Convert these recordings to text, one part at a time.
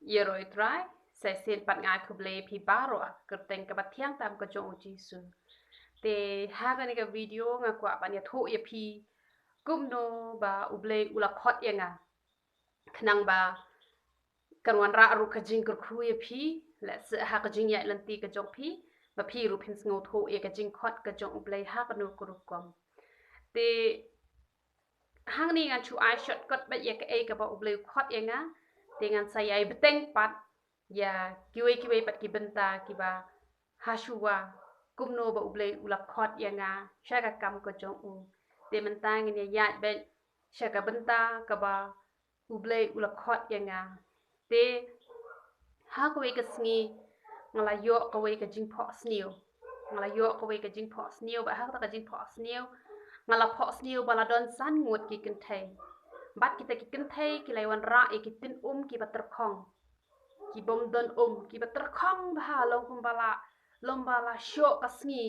Yeroi trai, sai sen pat ngai kuble pi baro kerteng ke batiang tam ke jong jisu. Te haga ni ke video nga kwa pa nya tho ye pi kumno ba uble ula khot ye nga. Khnang ba kanwan ra ru ka jing kur khu ye pi la se ha ka jing ya lanti ke jong pi ba pi ru phin ngo tho ye ka jing khot ke jong uble ha ka no kur kom. Te hang ni ngan chu ai shot kot ba ye ke e ka ba uble khot ye nga. Dengan saya beteng pat ya kiwe pat ki benta ki ba hashuwa kumno ba uble ula khot ya nga shaka kam ko jong u te mentang ni ya be shaka benta ka ba uble ula khot ya nga te ha ko ke sngi ngala yo ko ke jing pho snio ngala yo ko ke jing pho snio ba ha ka jing pho snio ngala pho snio bala don san ngut ki kin thai bat kita ki kin thai ki lai wan ra e ki tin ki ba ter khong ki bom don ki ba ter khong ba long bala sho ka sngi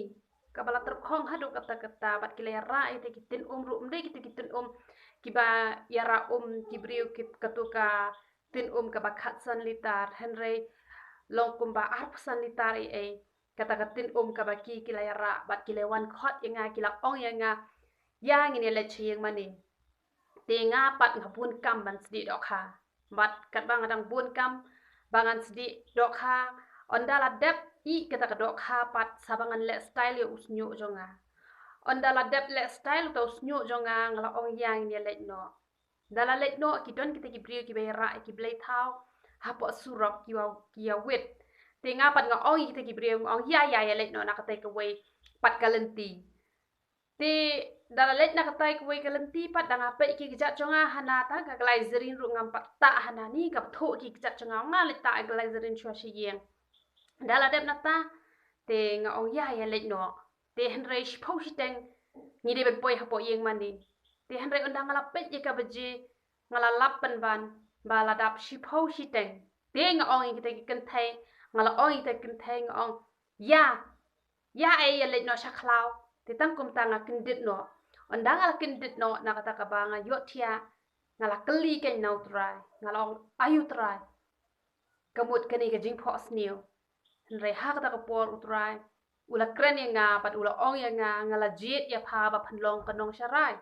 ka bala ter khong hadu kata kata bat ki lai ra e te ki tin ru mde ki tin ki ba ya ra ki briu ki katuka tin ka ba khat san litar henry long kumba arp san litar e kata ka tin ka ba ki lai ra bat ki lai wan khot yang nga ki la ong yang nga yang ni le chieng mani te nga pat nga bun kam ban sdi dok ha bat kat bang adang bun kam bangan sdi dok ha ondala dep I kata ka dok ha pat sabangan le style yo usnyo jonga ondala dep le style to usnyo jonga ngala ong yang ni le no dala le no ki don kita ki brio ki be ra ki blai thao ha po surok ki ya wet te nga pat nga ong kita ki brio ong ya le no na ka te ka we pat kalenti te dala let na katai ko ka lenti pat danga pe ki gja chonga hana ta ka glai zerin ru ngam pat ta hana ni ka tho ki gja chonga nga le ta glai zerin chwa shi yeng dala dep na ta te nga ong ya let no te henre shpo shi teng ni de ben poi ha po yeng mani te henre undang ngala pe ka beji ngala lap pen ban bala dap shpo shi teng te nga ong ki te ki kan thai ngala ong te kan thai nga ong ya e let no sha khlau te tang kum tanga kindit no ondang ala kindit no na kata ka banga yotia ngala keli ken no try ngala ayu try kamut kani ka jing pho snio nre ha kata ka por utrai ula kren ya nga pat ula ong ya nga ngala jit ya pha ba phanlong kanong sharai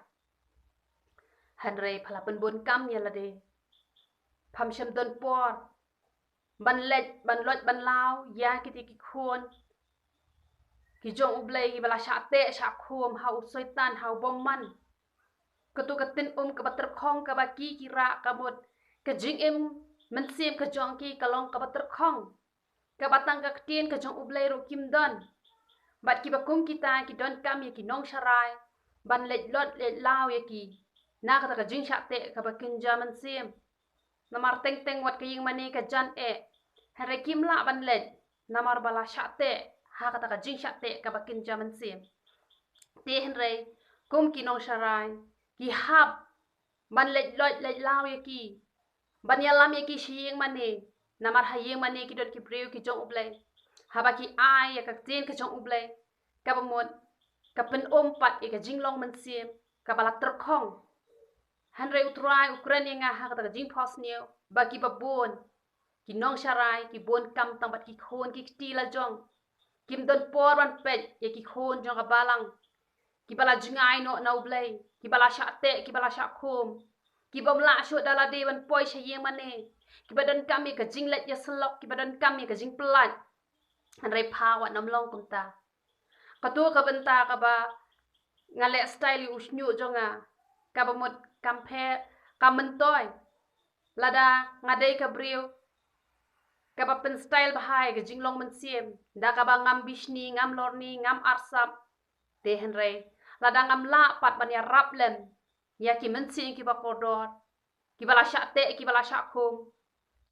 hanre phala pen bon kam ya la de pham shem don por ban let ban lot ban lao ya kiti ki khon ki jong ublei ki bala sha te sha khom hau soitan hau bomman ketu ketin ka bater khong ka baki kira kamut ka jing em men sim ka jong ki kalong ka bater khong ka batang ka tien ka jong ublei ro kim don bat ki bakum kita ki don kam ye ki nong sharai ban let lot let lao ye ki na ka jing sha te ka bakin jaman sim namar teng teng wat ka ying mani ka jan e hare kim la ban let namar bala sha te ha kata ka jing sha te ka bakin jaman sim te henre kum ki nong sharai ki hab ban let lot let lao ye ki ban yalam ye ki shiyeng mane namar hayeng mane ki dot ki breu ki jong uble haba ki ai ya ka tin ka jong uble ka bamot ka pen pat e ka jinglong man sim ka bala terkhong henre utrai ukran ye nga ha kata ka jing phos neo ba ki babon ki nong sharai ki bon kam tang bat ki khon ki ti la jong kim don por ban pet ye ki khon jong ka balang ki bala jingai no na ublei ki bala sha te ki bala sha khom ki bom la sho dala de ban poi she yeng mane ki badan kam ye ka jing let ya slok ki badan kam ye ka jing plat anrai phawa nam long kum ta ka tu ka benta ka ba ngale style usnyu jonga ka ba mot kampe kamentoy lada ngadei ka brio ka ba pen style bahai ka jinglong men siem da ka ba ngam bishni ngam lorni ngam arsap te henre lada ngam la pat ban ya raplem ya ki men siem ki ba kodor ki bala sha te ki bala sha khom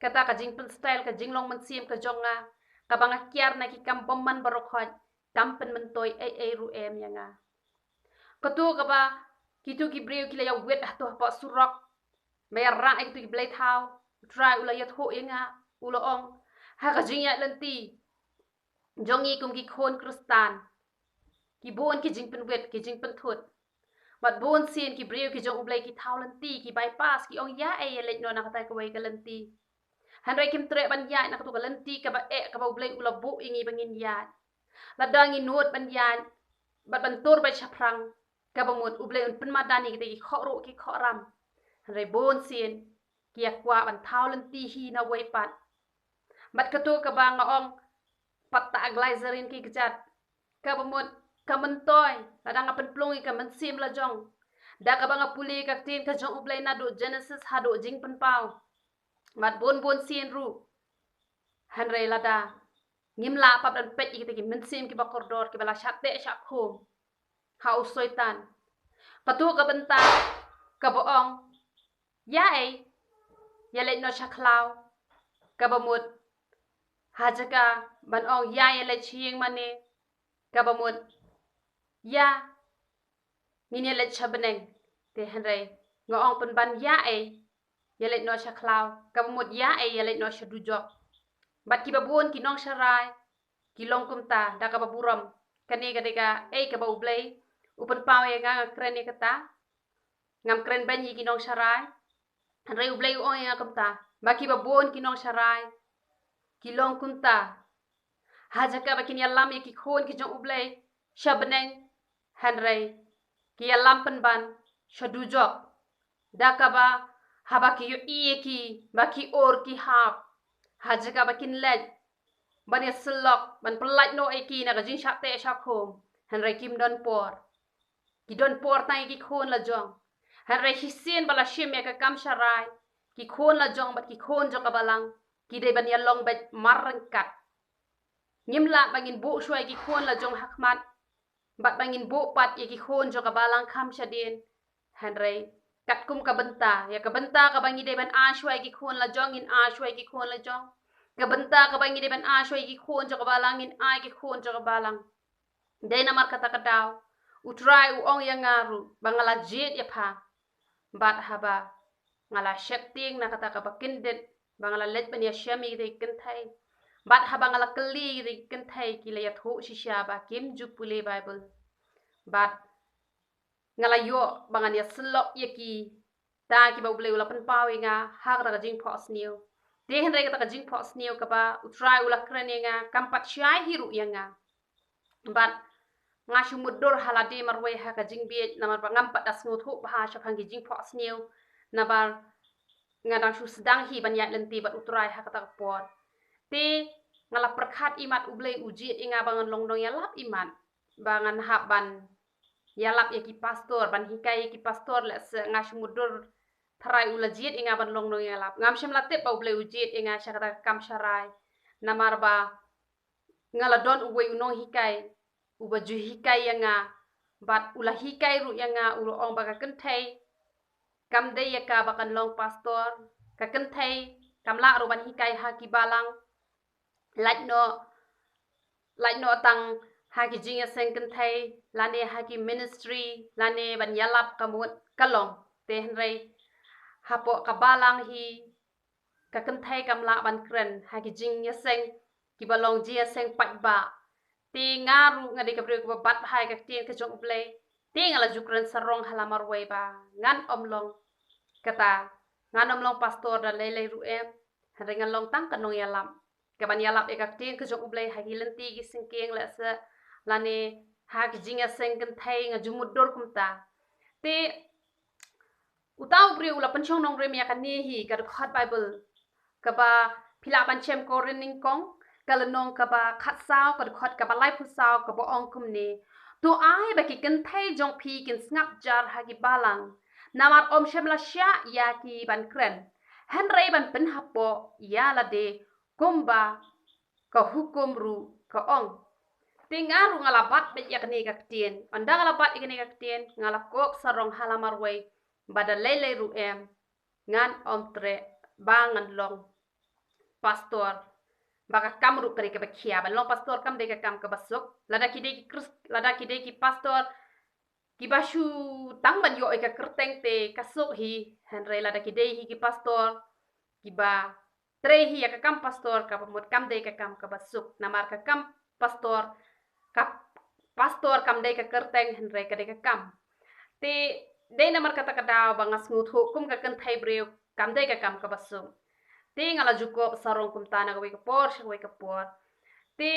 kata ka jing pen style ka jinglong men siem ka jonga ka ba ngakiar na ki kam bomman barokhot kam pen mentoy ai ru em yanga katu ka ba kitu ki brio ki la ya wet to pa surok me ra ai tu ki blade how try ula ya tho yanga ula ong ha ka jing ya lenti jongi kum ki khon kristan ki bon ki jing pen wet ki jing pen thut bat bon sin ki brio ki jong ublai ki thau lenti ki bypass ki ong ya ai le no na ka ta ko wei ka lenti Henry kim tre ban yai nak tu kalenti ka ba ka ba ublei ulabu ingi bangin yai ladang inut ban yai bat bantur ba chaprang ka ba mut ublei un pen madani ki khoro ki khoram Henry bon sien ki akwa ban thau lenti hi na wei pat bat ka tu ka ba ngaong pat ta glycerin ki kjat ka ba mut ka mentoy ladang apen plungi ka men sim la jong da ka ba ngapuli ka tin ka jong ublei na do Genesis ha do jing pen pau mat bon sien ru Henry lada ngim la pap dan pet ki men sim ki ba koridor ki bala syatte syak khom ha usoitan patu ka benta ka boong ya ya le no shaklau ka ba mut ha jaga ban ong ya le chieng mane ka ba mut ya ngine le chabeneng te Henry ngong pen ban ya le no shaklau ka ba mut ya le no shadujok bat ki babun ki nong sharai ki long kumta da ka baburam kani ka deka ka ba ublei upen pau nga kreni kata ngam kren banyi ki nong sharai Henry ublei o ya kumta ba ki babun ki nong sharai ki long kumta haja ka ba kin yalam ki khon ki jong ublei shabeneng Henry ki yalam pen ban shadujok da ka ba haba ki yo ki ba ki or ki hap haja ka ba kin lej ban ya selok ban pelaj no ki na ga jin syak te syak khom Henry kim don por ki don por tai ki khon la jong Henry hisien bala shim ya ka kam sharai ki khon la jong bat ki khon jo ka balang ki de ban ya long bet marangkat nyimla bangin bu shwai ki khon la jong hakmat bat bangin bu pat ya ki khon jo ka balang kham shadin Henry kat kum ka benta ya ka benta ka bangi de ban a shwai ki khon la jong in a shwai ki khon la jong ka benta ka bangi de ban a shwai ki khon jo ka balang in a ki khon jo ka balang dai na mar kata kadaw utrai u ong ya ngaru bangala jet ya pha bat haba ngala shakting na kata ka bakindet bangala let ban ya shami de kin thai bat haba ngala kli de kin thai ki le ya thu shisha ba kim ju pule bible bat ngala yo bangan ya slok ya ki ta ki ba ble ula pen pawi nga hak ra jing phos niu de hen re ka jing phos niu ka ba utrai ula krene nga kampat shai hiru ya nga bat nga shumudur halade marwe ha ka jing biet na mar bangam pat das nguthu ba sha khang ki jing phos niu na bar nga dang shu sedang hi ban ya lenti bat utrai ha ka ta por te ngala perkhat imat ublei uji inga bangan longdong ya lap iman bangan haban ya lap ya ki pastor ban hikai ki pastor le nga shumudur tharai ulajiet inga ban longdong ya lap ngam shem latep ba ublei ujiet inga shakata kam sharai namar ba ngala don uwe unong hikai uba ju hikai nga bat ula hikai ru nga ulo ong ba ka kenthai kam de ya ka ba kan long pastor ka kenthai kam la ru ban hikai ha ki balang lait no tang ha ki jinga seng kenthai lane ha ki ministry lane ban yalap kamut kalong te Henry hapo kabalang hi ka kenthai kam la ban kren ha ki jinga seng ki balong jia seng pat ba te ngaru ngade ka bre ko bat hai ka tien ka jong play te ngala jukren sarong halamar we ba ngan omlong kata ngan omlong pastor da lele ru em Henry ngalong tang kanong yalam kaban yalap e ka tien ka jong play ha ki lenti ki singkeng la sa lane ha ki jinga seng kenthai nga jumudur kumta te utau bre ula panchong nong rem ya kan ni hi ka khat bible ka ba phila ban chem ko rening kong kalanong ka ba khat sao ka khat ka ba lai phu sao ka bo ong kum ni tu ai ba ki kenthai jong phi kin snap jar ha ki balang namar om shem la sha ya ki ban kren Henry ban pen hapo ya la de kumba ka hukum ru ka ong tingaru ngala bat be ya kene ka tien anda ngala bat ikene ka tien ngala kok sarong halamar we bada lele ru em ngan omtre bangan long pastor baka kamru kare ka bakhia ban long pastor kam de ka kam ka basok lada ki de ki pastor ki bashu tang ban yo ka kerteng te kasuk hi Henry lada ki de hi ki pastor ki ba tre hi ya ka kam pastor ka pamut kam de ka kam ka basuk namar ka kam pastor kam de ka kerteng Henry ka de ka kam te de namar kata kadaw bangas nguthu kum ka kan thai breu kam de ka kam ka basum te ngala juko sarong kum tana ka wei kapor shak wei kapor te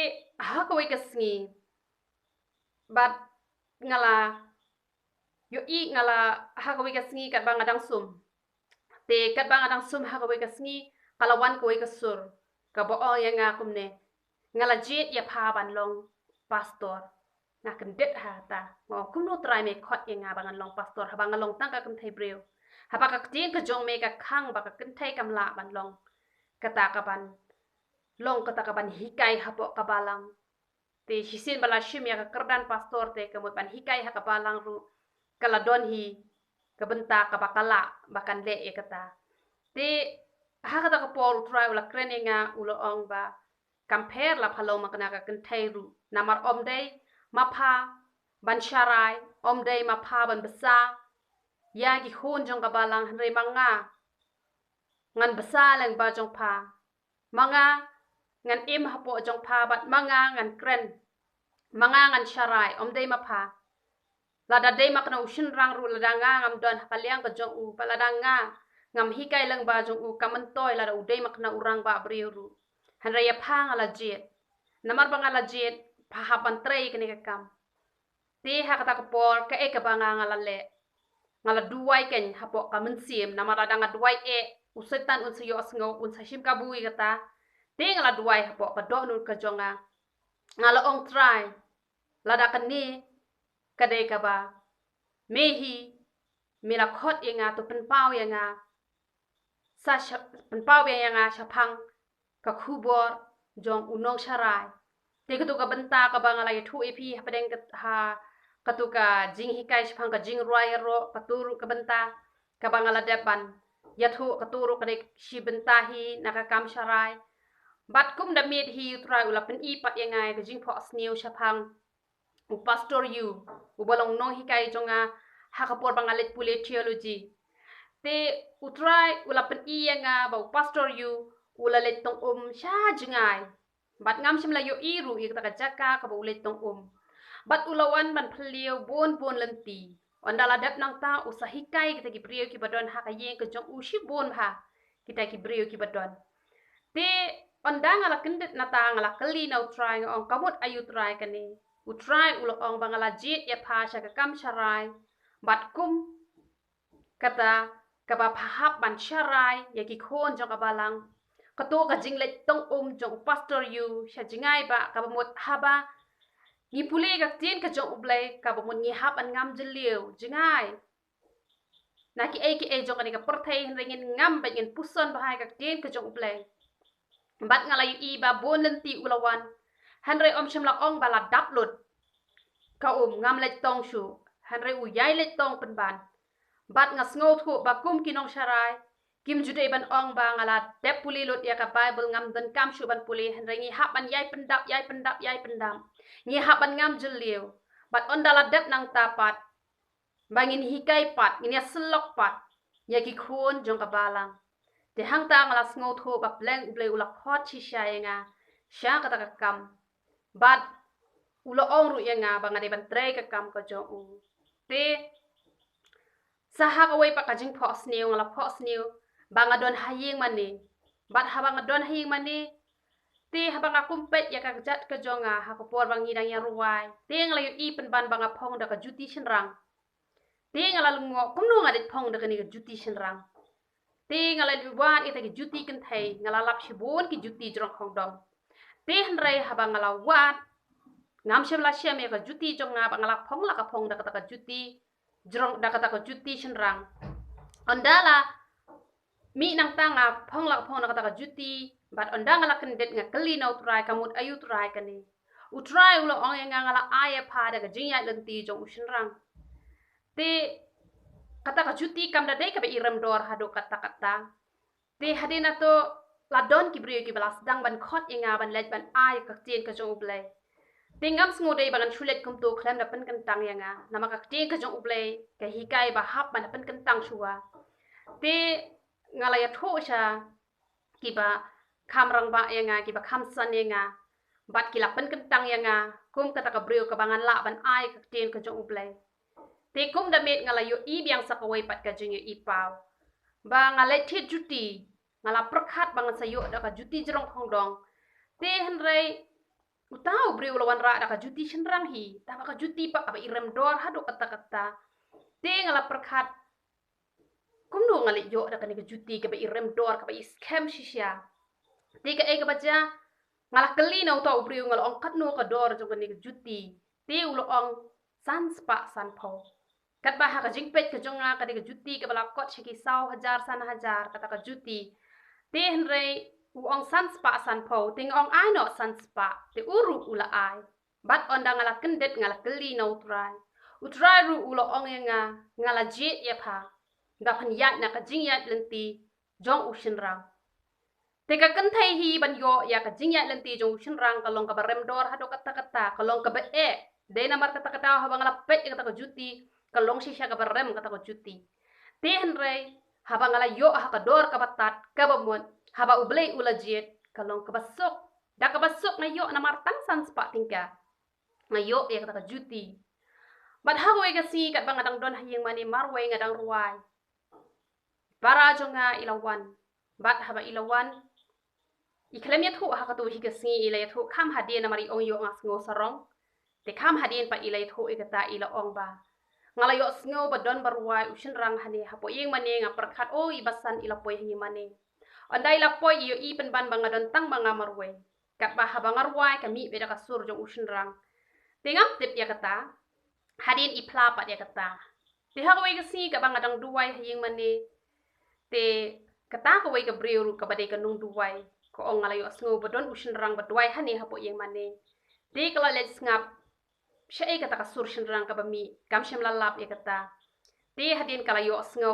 ha ka wei kasngi bat ngala yo I ngala ha ka wei kasngi kat bang adang sum te kat bang adang sum ha ka wei kasngi kalawan ka wei kasur ka bo yang nga kum ne ngala jet ya pa ban long pastor nga kan det ha ta ngo kum no try me khot yang nga bang long pastor ha bang long tang ka kum thai breu ha ba ka tin ka jong me ka khang ba ka kin thai kam la ban long kata ka ban long kata ka ban hikai ha po ka balang te hisin bala shim ya ka kerdan pastor te ka ban hikai ha ka balang ru kala don hi ka benta ka bakala bakan le e kata te ha kata ka por try ula kreninga ulo ong ba compare la phalo makna ka kin thai ru namar om dei ma pha ban sharai om dei ma pha ban besa ya ki khun jong ka balang hanre manga ngan besa lang ba jong pha manga ngan im hapo jong pha bat manga ngan kren manga ngan sharai om dei ma pha la da dei makna ushin rang ru la da nga ngam don kaliang ka jong u pala da nga ngam hikai lang ba jong u kaman toy la da u dei makna urang ba briu ru hanre ya pha ngala jet namar ba ngala jet pha hapan trei kene ka kam te ha kata ka por ka e ka ba ngala le ngala duai ken hapo kamen sim namar da nga duai e usetan un se yo asngo un sa shim ka bui kata te ngala duai hapo ka do nu ka jonga ngala ong try la da kan ni kadai ka ba mehi mila khot yenga to pen pau yenga sa pen pau yenga shapang ka khubor jong unong sharai te ka to ka benta ka ba ngala thu epi hapadeng ha ka to ka jing hikai shapang ka jing ruai ro ka turu ka benta ka ba ngala depan ya thu ka turu ka de shi benta hi naka kam sharai bat kum da mit hi trai ula pen I pat yenga ka jing pho snew shapang u pastor you u bolong nong hikai jonga hakapor bangalet pule theology te utrai ula pen I nga ba pastor you ula letong sha jingai bat ngam shim la yo I ru I ta jaka ka ba letong bat ulawan ban phlieu bon bon lenti ondala dap nang ta usahikai kita ki priyo ki badon ha ka yeng ka jong ushi bon ha kita ki priyo ki badon te ondang ala kindet na ta ngala kali na utrai ngong kamot ayu try kani utrai ulo ong bangala jit ya pha sha ka kam sharai bat kum kata ka ba phahap ban sharai ya ki khon jong ka balang ka to ka jing le tong jong pastor you sha jingai ba ka ba mot haba ni pule ka tin ka jong ublai ka ba mot ni hap an ngam jeliu jingai na ki e jong ka ni ka perthai ringin ngam ba ngin puson ba hai ka tin ka jong ublai bat ngala yu I ba bon lenti ulawan hanre om shim la ong bala daplut ka ngam le tong shu hanre u yai le tong pen ban bat nga sngo thu ba kum kinong sharai kim jude ban ong ba ngala dep puli lot ya ka bible ngam dan kam shu ban puli hanre ngi hap ban yai pendap ngi hap ban ngam jeliu bat ondala dep nang tapat bangin hikai pat ngi slok pat ya ki khon jong ka balang te hang ta ngala sngo thu ba pleng uble ula khot chi sha yenga sha ka ta ka kam bat ulo ong ru yenga banga de ban tre ka kam ka jong u te saha ka wei pa ka jing pho sneu ngala pho sneu banga don hayeng mani bat ha banga don hayeng mani te ha banga kumpet ya ka jat ka jonga ha ko por bang ngidang ya ruai te ngala yu I pen ban banga phong da ka juti shenrang te ngala lungo kumno ngadet phong da ka ni ka juti shenrang te ngala luwan ita ki juti kan thai ngala lap shibon ki juti jrong khong dom te hanrai ha banga la wat ngam shem la shem ya ka juti jong nga banga la phong la ka phong da ka juti jrong da ka juti shenrang ondala mi nang tanga phong la phong da ka juti bat ondanga la kan det nga kali na utrai kamut ayu trai kani utrai ulo ong nga ngala aya pha da ka jingya lenti jong shenrang te kata ka juti kam da dei ka be iram dor hado kata te hadina to ladon ki brio ki balas dang ban khot inga ban let ban ai ka tien ka jong ublai te ngam sngo dei ban chulet kum to khlem da pen kan tang yanga nama ka tien ka jong ublai ka hikai ba hap ban pen kan tang shuwa te ngala ya tho sha ki ba kham rang ba yanga ki ba kham san yanga bat ki la pen kan tang yanga kum kata ka brio ka bangan la ban ai ka tien ka jong ublai te kum da met ngala yo I biang sakawai pat ka jing yo I pau ba ngala thi juti ngala perkat bangan sayo da ka juti jerong hong dong te henrei utau bri ulawan ra da ka juti shenrang hi ta ka juti pa aba irem dor hado kata te ngala perkat kumno ngali yo da ka ni juti ka ba irem dor ka ba scam shisha te ka e ka baja ngala keli na utau bri ngala ong kat no ka dor jong ka ni juti te ulo ong san spa san po kat ba ha ka jingpet ka jonga ka ni juti ka bala kot shiki sau hajar san hajar kata ka juti te henrei uong san spa san po ting ong ai no san spa te uru ula ai bat onda ngala kendet ngala keli na utrai ru ulo ong ngala jet ya pha ga phan yat na ka jing yat lenti jong ushin rang te ka kan thai hi ban yo ya ka jing yat lenti jong ushin rang ka long ka barem dor hado kata ka long ka ba de na mar kata ha bangala pet kata ka juti ka long shisha ka barem kata ka juti te henrei haba ngala yo ha ka dor ka batat ka bamon haba ublei ula jet kalong ka basok da ka basok na yo na martang san spa tingka na yo ya kata ka juti bat ha we ka si kat bangadang don hayeng mani marwe ngadang ruai para jonga ilawan bat haba ilawan iklem ya thu ha ka tu hi ka si ila ya thu kham hadie na mari ong yo ngas ngo sarong te kham hadien pa ila ya thu ikata ila ong ba ngala yo sngo badon barwai ushin rang hani hapo yeng mane nga perkhat o ibasan ila poy hi mane andai la poy yo i pen ban bangadon tang banga marwe kat ba haba ngarwai kami beda ka sur jong ushin rang tengam tip ya kata hadin ipla pat ya kata te ha we ka si ka bangadang duwai hayeng mane te kata ka we ka breuru ka badai ka nung duwai ko ong ngala yo sngo badon ushin rang badwai hani hapo yeng mane te kala let ngap syai kata ka sur shenrang ka bami kam shem lalap ya kata te hadin kala yo sngo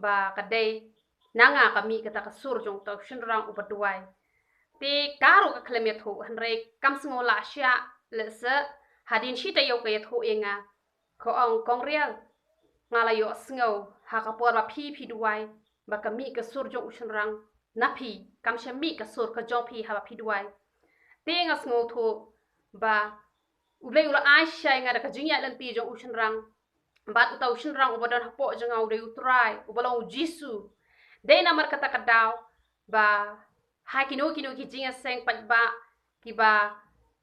ba kadai nanga kami kata ka sur jong to shenrang upaduai te karo ka klemet ho hanrei kam sngo la sha lesa hadin shita yo ka yatho enga ko ong kong real ngala yo sngo ha ka por ba phi duai ba kami ka sur jong shenrang na phi kam shem mi ka sur ka jong phi ha ba phi duai te nga sngo tho ba ublei ula aisha nga da ka jingya lan pi jong ushin rang bat utau ushin rang ubadon hapo janga ude utrai ubalong jisu de na mar kata kadaw ba ha kino ki jinga seng pat ba ki ba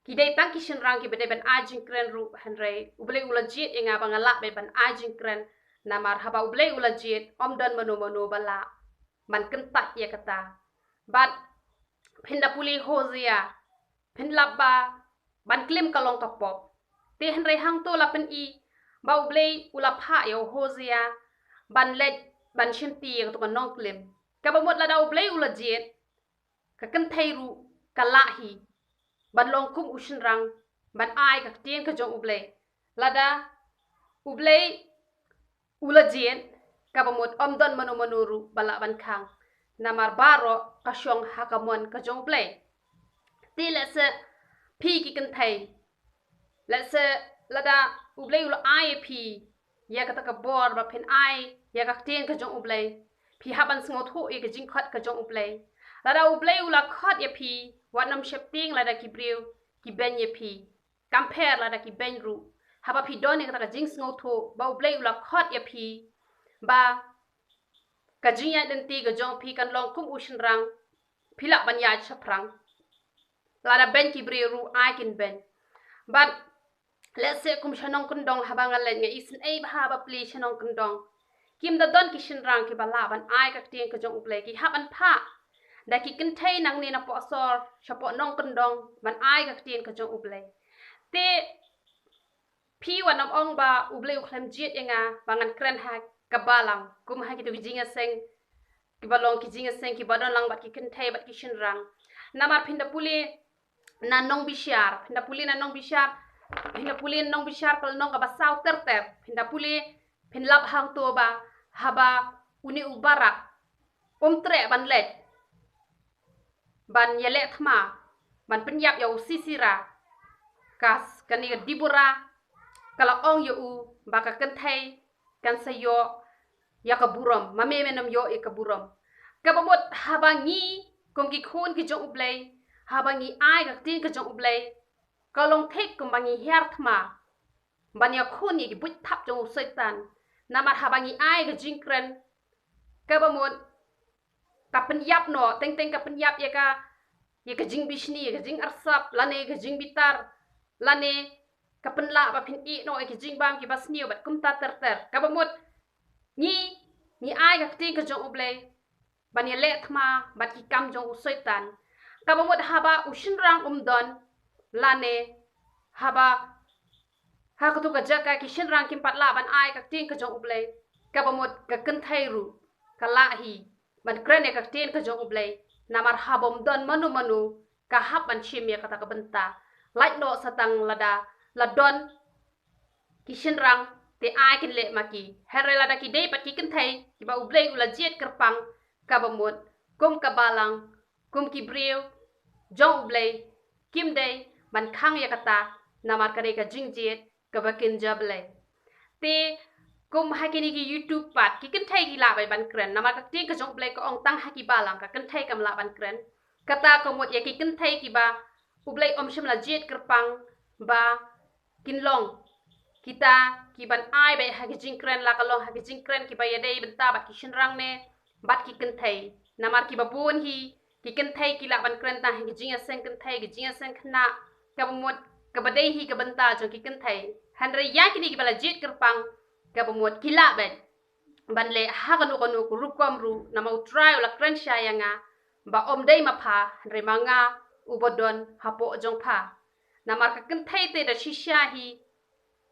ki dei tang ki shin rang ki bede ben ajing kren ru hanrei ublei ula jit nga bangala be ban ajing kren na mar haba ublei ula jit omdon mano bala man kentat ya kata bat pinda puli hozia pinlaba ban klim kalong kapop te henrei hang to la pen i ba ublei ula pha yo hozia ban let ban shimti to kan nong klim ka ba mot la da ublei ula jet ka kan thai ru ka la hi ban long kum ushin rang ban ai ka tien ka jong ublei la da ublei ula jet ka ba mot omdon mano ru bala ban khang namar baro ka shong hakamon ka jong ublei ti la se pi ki kan thai let's say lada ublei ula IAP ya kata ka bor ba pen ai ya ka tien ka jong ublei pi haban sngo thu e ka jing khat ka jong ublei lada ublei ula khat ya pi wanam shapting lada ki brew ki ben ya pi compare lada ki ben ru haba pi don e kata ka jing sngo thu ba ublei ula khat ya pi ba ka jing ya den ti ka jong pi kan long kum ushin rang phila ban ya chaprang lada ben ki brew ru ai kin ben but let's say kum shanong kundong habang alen nga isin ay bahaba pli shanong kundong kim da don ki shinrang ki balaban ai ka tien ka jong ublei ki haban pha da ki kentei nang ni na po sor shapo nong kundong ban ai ka tien ka jong ublei te pi wanam ong ba ublei ukhlem jit nga bangan kren ha ka balang kum ha ki tu jinga seng ki balong ki jinga seng ki badon lang bat ki kentei bat ki shinrang namar pinda puli na nong bishar pinda puli na nong bishar kal nong ka basau terter pinda puli pinlap hang to ba haba uni ubarak tre ban let ban yele thma ban penyap ya usisira kas kani dibura kala ong yo u baka kenthai kan sayo ya ka buram mame menam yo e ka buram ka babot haba ngi kom ki khon ki jong ublei haba ngi ai ka tin ka jong ublei kalong thek kom bangi her thma banya khon ni but thap jong setan namar haba ngi ai ka jingkren ka bamot penyap no teng ka penyap ya ka jing bisni ya ka jing arsap lane ka jing bitar lane ka penla ba pin I no ka jing bam ki basni bat kum ta ter ka bamut ni ai ka ting ka jong ublei ban ya le thma bat ki kam jong usoitan ka bamut haba ushin rang don lane haba ha ka tu ka jaka ki shin rang kim pat la ban ai ka ting ka jong ublei ka bamut ka kan thai ru ka la hi ban krane ka ting ka jong ublei namar habom don manu ka hap ban chim ya kata ka benta light no satang lada ladon ki shin rang te ai kin le maki herre lada ki dei pat ki kan thai ki ba ublei ula jet kerpang ka bamut kum ka balang kum ki breu jong ublei kim dei ban khang ya kata namar ka dei ka jing jet ka bakin jable te kum hakini ki YouTube pat ki kan thai ki la bai ban kren namar ka ting ka jong ublei ka ong tang haki balang ka kan thai kam la ban kren kata ko mot ya ki kan thai ki ba ublei om shim la jet kerpang ba kin long kita ki ban ai bai haki jing kren la ka long haki jing kren ki ba ya dei benta bat ki shin rang ne bat ki kan thai namar ki ba bun hi ki kan thai ki la ban kren ta haki jing aseng kan thai ki jing aseng khna ka mot ka ba dei hi ka benta jong ki kan thai hanre ya ki ni ki bala jet kerpang ka bamut kila ben ban le ha kanu ku rukom ru nama utrai la kren syanga ba om dei ma pha re manga ubodon hapo jong pha namar ka kan thai te da shisha hi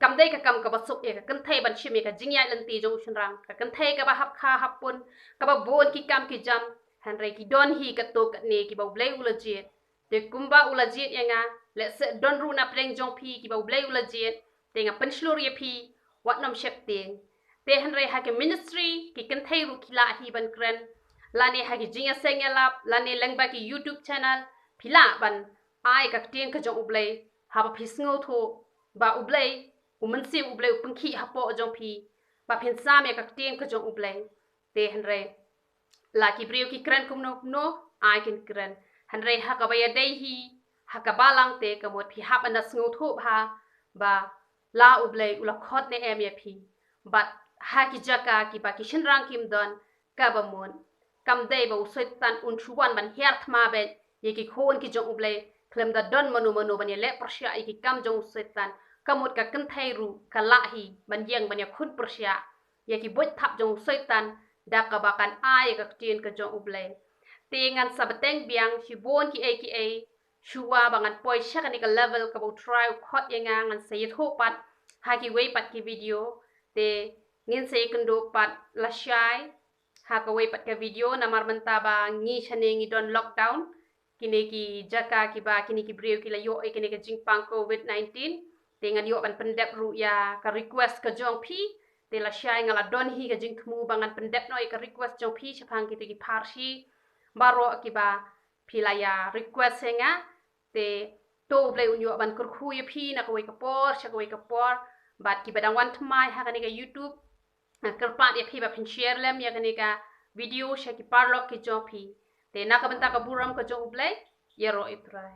kam dei ka kam ka basuk ya ka kan thai ban shimi ka jingya lenti jong shinrang ka kan thai ka ba hap kha hapun ka ba bon ki kam ki jam hanre ki don hi ka to ka ne ki ba blei ula jet te kumba ula jet yanga le se don ru na pleng jong phi ki ba blei ula jet te nga penslur ye phi wat nom shep ting te hanre ha ke ministry ki kan thai ru kila hi ban kren lane ha ki jinga sengelap lane lengba ki YouTube channel phila ban ai ka ting ka jong ublei ha ba phisngo tho ba ublei umansi ublei upengki hapo jong phi ba phin sa me ka ting ka jong ublei te hanre la ki briu ki kren kum no ai kin kren hanre ha ka ba ya dei hi ha ka balang te ka mot phi hap an sngo tho ha ba la ublei ula khot ne em ye phi bat ha ki jaka ki ba ki shin rang kim don ka ba mon kam dei ba usoi tan un chuan ban her thma be ye ki khon ki jong ublei klem da don manu ban ye le persya ye ki kam jong usoi tan kamot ka kan thai ru ka la hi ban yeng ban ye khut persya ye ki bot thap jong usoi tan da ka ba kan ai ka tin ka jong ublei te ngan sabateng biang shi bon ki a shuwa bangan poi shakani ka level ka bo try khot yenga ngan se tho pat ha ki wei pat ki video te ngin se kendo pat la shai ha ka wei pat ka video namar menta ba ngi chane ngi don lockdown kini ki jaka ki ba kini ki breu ki la yo kini ka jingpang COVID-19 te ngan yo ban pendep ru ya ka request ka jong phi te la shai ngala don hi ka jing thmu bangan pendep no ka request jong phi chapang ki te ki parsi baro ki ba philaya request henga te to blai unyo ban kur khu ye phi na ko ka por cha ko ka por bat ki badang wan thmai ha kani ka YouTube kar pat ye phi ba phin share lem ya kani ka video sha ki parlok ki jo phi te na ka banta ka buram ka jo blai ye ro itrai